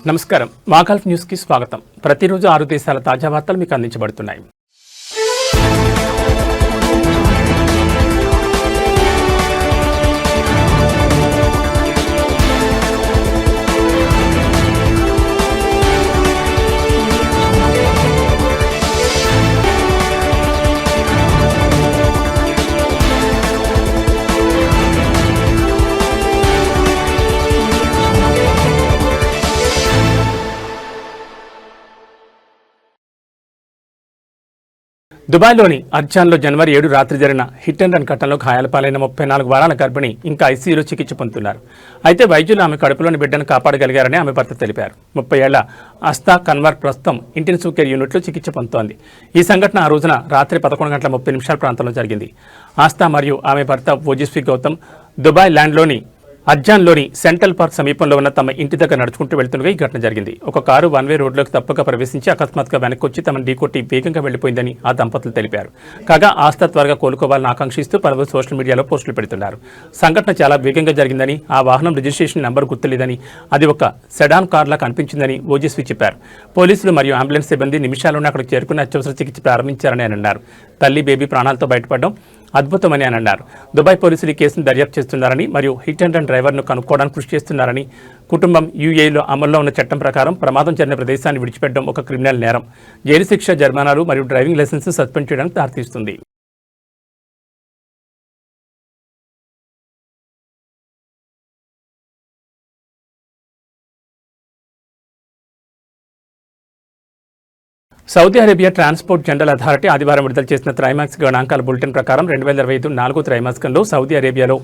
నమస్కారం మాగల్ఫ్ న్యూస్ కి స్వాగతం. ప్రతిరోజు 6 దేశాల తాజా వార్తలు మీకు అందించబడుతున్నాయి. దుబాయ్లోని అర్జాన్లో జనవరి 7 రాత్రి జరిగిన హిట్ అండ్ రన్ ఘటనలో గాయాల పాలైన 34 వారాల గర్భిణి ఇంకా ఐసీయూలో చికిత్స పొందుతున్నారు. అయితే వైద్యులు ఆమె కడుపులోని బిడ్డను కాపాడగలిగారని ఆమె భర్త తెలిపారు. 30 ఏళ్ల అస్తా కన్వర్ ప్రస్తుతం ఇంటెన్సివ్ కేర్ యూనిట్లో చికిత్స పొందుతోంది. ఈ సంఘటన ఆ రోజున రాత్రి 11:30 ప్రాంతంలో జరిగింది. ఆస్తా మరియు ఆమె భర్త ఓజస్వి గౌతమ్ దుబాయ్ ల్యాండ్లోని అర్జాన్లోని సెంట్రల్ పార్క్ సమీపంలో ఉన్న తమ ఇంటి దగ్గర నడుచుకుంటూ వెళ్తుండగా ఈ ఘటన జరిగింది. ఒక కారు వన్ వే రోడ్లోకి తప్పక ప్రవేశించి అకస్మాత్తుగా వెనక్కొచ్చి తమను ఢీకొట్టి వేగంగా వెళ్లిపోయిందని ఆ దంపతులు తెలిపారు. కాగా ఆస్థా త్వరగా కోలుకోవాలని ఆకాంక్షిస్తూ పలువురు సోషల్ మీడియాలో పోస్టులు పెడుతున్నారు. సంఘటన చాలా వేగంగా జరిగిందని, ఆ వాహనం రిజిస్ట్రేషన్ నెంబర్ గుర్తులేదని, అది ఒక సెడాన్ కార్లా కనిపించిందని ఓజస్వి చెప్పారు. పోలీసులు మరియు అంబులెన్స్ సిబ్బంది నిమిషాల్లోనే అక్కడికి చేరుకుని అత్యవసర చికిత్స ప్రారంభించారని ఆయన అన్నారు. తల్లి బేబీ ప్రాణాలతో బయటపడడం అద్భుతమని అని అన్నారు. దుబాయ్ పోలీసులు ఈ కేసును దర్యాప్తు చేస్తున్నారని మరియు హిట్ అండ్ రన్ డ్రైవర్ను కనుక్కోవడానికి కృషి చేస్తున్నారని, కుటుంబం యూఏఈలో అమల్లో ఉన్న చట్టం ప్రకారం ప్రమాదం జరిగిన ప్రదేశాన్ని విడిచిపెట్టడం ఒక క్రిమినల్ నేరం. జైలు శిక్ష, జరిమానాలు మరియు డ్రైవింగ్ లైసెన్స్ సస్పెండ్ చేయడానికి దారితీస్తుంది. Saudi Arabia transport general authority ఆదివారం విడుదల చేసిన త్రైమాసిక గణాంకాల బులెటిన్ ప్రకారం 2025 4వ త్రైమాసికంలో సౌదీ అరేబియాలో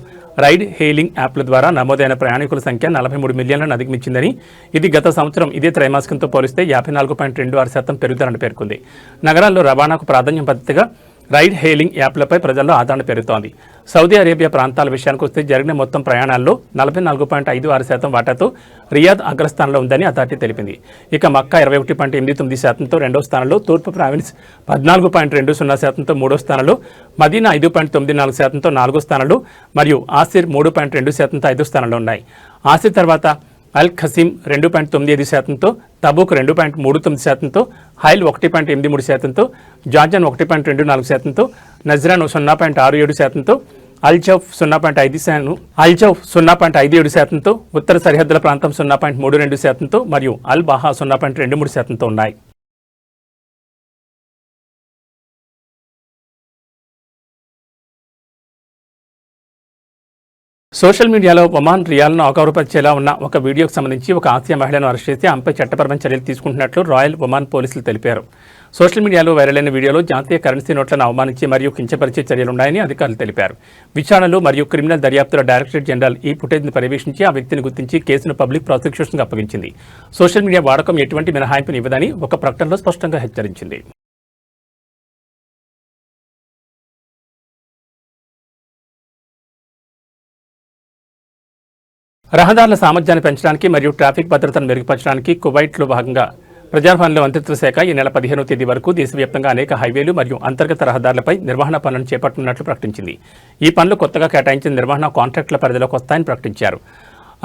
రైడ్ హెయిలింగ్ యాప్ల ద్వారా నమోదైన ప్రయాణికుల సంఖ్య 43 మిలియన్లను అధిగమించిందని, ఇది గత సంవత్సరం ఇదే త్రైమాసికంతో పోలిస్తే 54.26% పెరుగుదలని పేర్కొంది. నగరాల్లో రవాణాకు ప్రాధాన్యం పద్ధతిగా రైడ్ హెయిలింగ్ యాప్లపై ప్రజల్లో ఆదరణ పెరుగుతోంది. సౌదీ అరేబియా ప్రాంతాల విషయానికి వస్తే జరిగిన మొత్తం ప్రయాణాల్లో 44.56% వాటాతో రియాద్ అగ్రస్థానంలో ఉందని అథారిటీ తెలిపింది. ఇక మక్కా 21.89%తో రెండో స్థానంలో, తూర్పు ప్రావిన్స్ 14.20%తో మూడో స్థానంలో, మదీనా 5.94%తో నాలుగో స్థానంలో మరియు ఆసిర్ 3.2%తో ఐదో స్థానంలో ఉన్నాయి. ఆసిర్ తర్వాత అల్ ఖసీం 2.95%తో, తబూక్ 2.39%తో, హైల్ 1.83%తో, జార్జన్ 1.24%తో, నజ్రాన్ 0.67%తో, అల్జౌఫ్ 0.57%తో, ఉత్తర సరిహద్దుల ప్రాంతం 0.32%తో మరియు అల్ బాహా 0.23%తో ఉన్నాయి. సోషల్ మీడియాలో ఒమాన్ రియాల్ను అవగౌరవపరిచేలా ఉన్న ఒక వీడియోకు సంబంధించి ఒక ఆసియా మహిళను అరెస్ట్ చేసి ఆమెపై చట్టపరమైన చర్యలు తీసుకుంటున్నట్లు రాయల్ ఒమాన్ పోలీసులు తెలిపారు. సోషల్ మీడియాలో వైరల్ అయిన వీడియోలో జాతీయ కరెన్సీ నోట్లను అవమానించి మరియు కించపరిచే చర్యలున్నాయని అధికారులు తెలిపారు. విచారణలు మరియు క్రిమినల్ దర్యాప్తుల డైరెక్టరేట్ జనరల్ ఈ ఫుటేజ్ను పర్యవేక్షించి ఆ వ్యక్తిని గుర్తించి కేసును పబ్లిక్ ప్రాసిక్యూషన్కు అప్పగించింది. సోషల్ మీడియా వాడకం ఎటువంటి మినహాయింపుని ఇవ్వదని ఒక ప్రకటనలో స్పష్టంగా హెచ్చరించింది. రహదారుల సామర్థ్యాన్ని పెంచడానికి మరియు ట్రాఫిక్ భద్రతను మెరుగుపరచడానికి కువైట్లో భాగంగా ప్రజాపాలన మంత్రిత్వ శాఖ ఈ నెల 15వ తేదీ వరకు దేశవ్యాప్తంగా అనేక హైవేలు మరియు అంతర్గత రహదారులపై నిర్వహణ పనులను చేపట్టనున్నట్లు ప్రకటించింది. ఈ పనులు కొత్తగా కేటాయించిన నిర్వహణ కాంట్రాక్టుల పరిధిలోకి వస్తాయని ప్రకటించారు.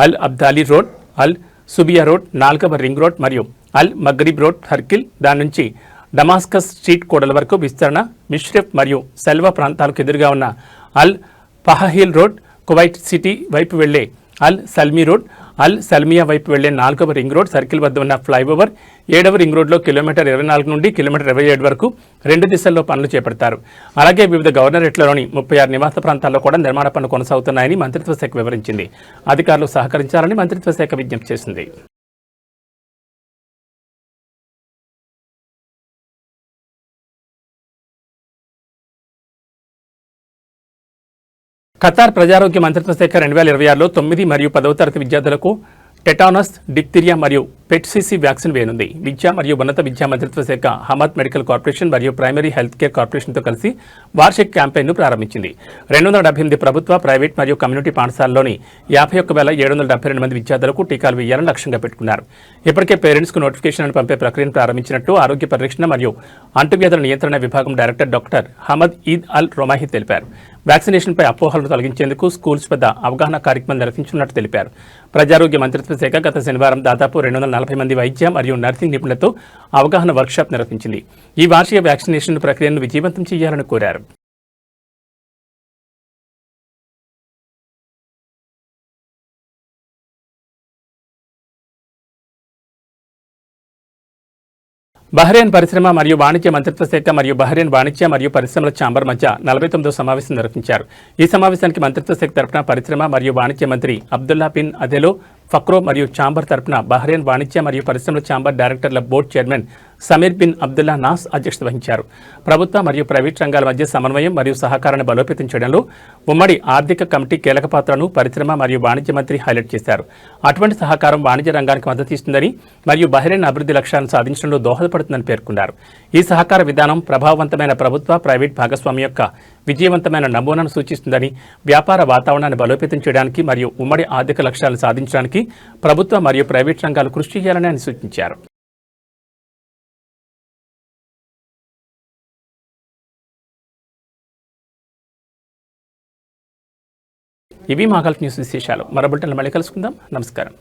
అల్ అబ్దాలీ రోడ్, అల్ సుబియా రోడ్, 4వ రింగ్ రోడ్ మరియు అల్ మగ్రిబ్ రోడ్ సర్కిల్, దాని నుంచి డమాస్కస్ స్ట్రీట్ కూడల వరకు విస్తరణ, మిష్రెఫ్ మరియు సెల్వా ప్రాంతాలకు ఎదురుగా ఉన్న అల్ ఫహహీల్ రోడ్, కువైట్ సిటీ వైపు వెళ్లే అల్ సల్మీ రోడ్, అల్ సల్మియా వైపు వెళ్లే 4వ రింగ్ రోడ్ సర్కిల్ వద్ద ఉన్న ఫ్లైఓవర్, 7వ రింగ్ రోడ్లో కిలోమీటర్ 24 నుండి కిలోమీటర్ 27 వరకు 2 దిశల్లో పనులు చేపడతారు. అలాగే వివిధ గవర్నరేట్లలోని 36 నివాస ప్రాంతాల్లో కూడా నిర్మాణ పనులు కొనసాగుతున్నాయని మంత్రిత్వ శాఖ వివరించింది. అధికారులు సహకరించాలని మంత్రిత్వ శాఖ విజ్ఞప్తి చేసింది. ఖతార్ ప్రజారోగ్య మంత్రిత్వ శాఖ 2026లో 9 మరియు 10వ తరగతి విద్యార్థులకు టెటానస్, డిప్తీరియా మరియు పెట్సిసి వ్యాక్సిన్ వేయనుంది. విద్య మరియు ఉన్నత విద్యా మంత్రిత్వ శాఖ, హమద్ మెడికల్ కార్పొరేషన్ మరియు ప్రైమరీ హెల్త్ కేర్ కార్పొరేషన్తో కలిసి వార్షిక క్యాంపెయిన్ను ప్రారంభించింది. 278 ప్రభుత్వ, ప్రైవేట్ మరియు కమ్యూనిటీ పాఠశాలలోని 51,772 మంది విద్యార్థులకు టీకాలు వేయాలని లక్ష్యంగా పెట్టుకున్నారు. ఇప్పటికే పేరెంట్స్కు నోటిఫికేషన్ పంపే ప్రక్రియను ప్రారంభించినట్టు ఆరోగ్య పరిరక్షణ మరియు అంటువ్యాధుల నియంత్రణ విభాగం director doctor Hamad Eid al రొమాహి తెలిపారు. వ్యాక్సినేషన్పై అపోహలను తొలగించేందుకు స్కూల్స్ వద్ద అవగాహన కార్యక్రమం నిర్వహించున్నట్టు తెలిపారు. ప్రజారోగ్య మంత్రిత్వ శాఖ గత శనివారం దాదాపు 240 40 మంది వైద్య మరియు నర్సింగ్ నిపుణులతో అవగాహన వర్క్షాప్ నిర్వహించింది. ఈ వార్షిక వ్యాక్సినేషన్ ప్రక్రియను విజయవంతం చేయాలని కోరారు. బహ్రెయిన్ పరిశ్రమ మరియు వాణిజ్య మంత్రిత్వ శాఖ మరియు బహ్రెయిన్ వాణిజ్య మరియు పరిశ్రమల ఛాంబర్ మధ్య 49వ సమావేశం నిర్వహించారు. ఈ సమావేశానికి మంత్రిత్వ శాఖ తరపున పరిశ్రమ మరియు వాణిజ్య మంత్రి అబ్దుల్లా బిన్ అదెలో ఫక్రో మరియు ఛాంబర్ తరపున బహ్రెయిన్ వాణిజ్య మరియు పరిశ్రమల ఛాంబర్ డైరెక్టర్ల board chairman Sameer bin Abdullah Nas అధ్యక్షత వహించారు. ప్రభుత్వ మరియు ప్రైవేట్ రంగాల మధ్య సమన్వయం మరియు సహకారాన్ని బలోపేతం చేయడంలో ఉమ్మడి ఆర్థిక కమిటీ కీలక పాత్రను పరిశ్రమ మరియు వాణిజ్య మంత్రి హైలైట్ చేశారు. అటువంటి సహకారం వాణిజ్య రంగానికి మద్దతు ఇస్తుందని మరియు బహ్రెయిన్ అభివృద్ధి లక్ష్యాలను సాధించడంలో దోహదపడుతుందని పేర్కొన్నారు. ఈ సహకార విధానం ప్రభావవంతమైన ప్రభుత్వ ప్రైవేట్ భాగస్వామ్యం యొక్క విజయవంతమైన నమూనాను సూచిస్తుందని, వ్యాపార వాతావరణాన్ని బలోపేతం చేయడానికి మరియు ఉమ్మడి ఆర్థిక లక్ష్యాలను సాధించడానికి ప్రభుత్వ మరియు ప్రైవేట్ రంగాలు కృషి చేయాలని ఆయన సూచించారు. ఇవి మా గల్ఫ్ న్యూస్ విశేషాలు. మరో బులెటిన్లో మళ్ళీ కలుసుకుందాం. నమస్కారం.